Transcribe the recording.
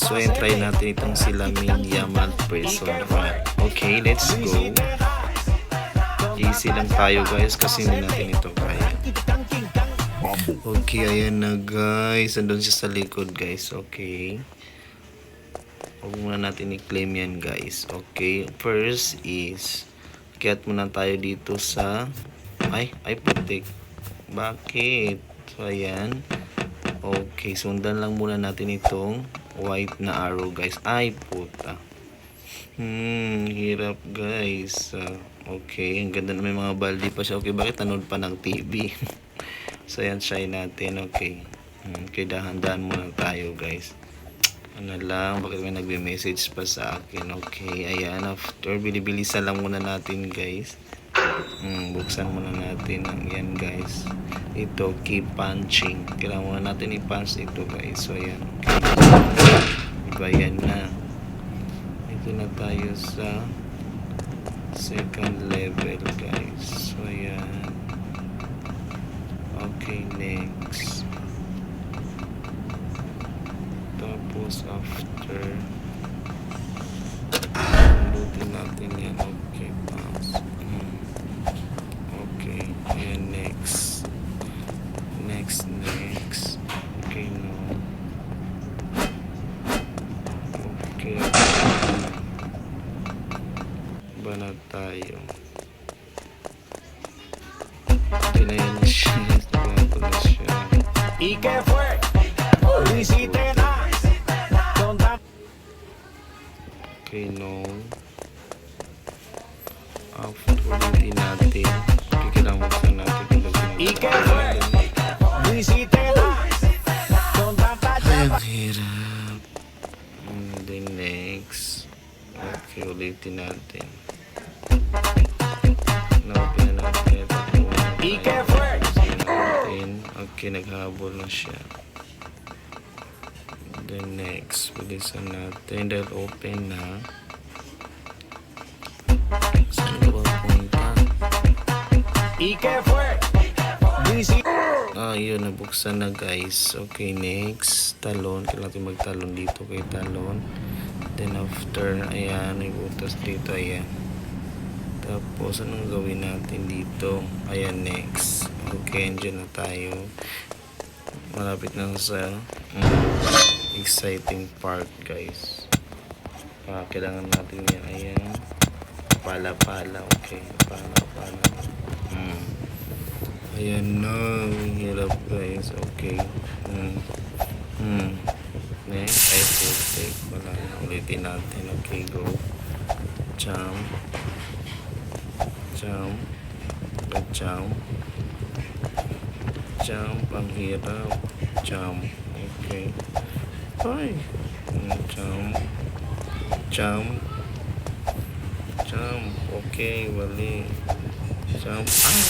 So ayan, try natin itong sila Yamal person. Okay, let's go. Easy lang tayo guys kasi hindi natin ito kaya. Okay, ayan na guys. Andun siya sa likod guys. Okay. Huwag muna natin i-claim yan guys. Okay, first is kiat muna tayo dito sa ay putik. Bakit? So ayan. Okay, sundan lang muna natin itong white na arrow guys. Ay puta. Hirap guys. Okay, ang ganda na may mga baldi pa siya. Okay, bakit nanood pa ng TV? So ayan, try natin. Okay. Okay, dahan-dahan muna tayo guys. Ano lang, bakit may nagbe-message pa sa akin? Okay, ayan, after bilibilisan lang muna natin guys. Buksan muna natin ang yan guys. Ito, keep punching. Kailangan muna natin i-punch ito guys. So ayan, okay. Diba yan na. Ito na tayo sa second level guys. So ayan. Okay, next. Tapos after lutin natin yan. Okay, pass. Okay, ayan, next. Next. Okay, no. Okay, ba na tayo? Okay na yan siya. Ito na siya. ¿Y qué fue? Lo hiciste nada. Okay, no. After ulitin natin. Okay, kailangan buksan natin. ¿Y qué fue? Lo hiciste nada. Con tanta Ay, ang chapa. hirap. Then next. Okay, ulitin natin. Na-open na natin. ¿Y qué fue? Okay, naghabol na siya. Then next, bilisan natin dahil open na. Saan ka ba punta? ¿Y qué fue? Lo hiciste. Yun, nabuksan na guys. Okay, next. Talon. Kailangan natin magtalon dito kay talon. Then after, ayan, may butas dito, ayan. Tapos, anong gawin natin dito? Ayan, next. Okay, andyan na tayo. Malapit na sa exciting part, guys. Kailangan natin yan. Ayan. Pala-pala. Okay, pala-pala. Ayan na. Hirap, guys. Okay. Next, I will take. Wala na. Ulitin natin. Okay, go. Jump. Jump. Jump. Jump. Ang hirap. Jump. Okay. Ay. Jump. Jump. Jump. Okay, wali. Jump. Ay.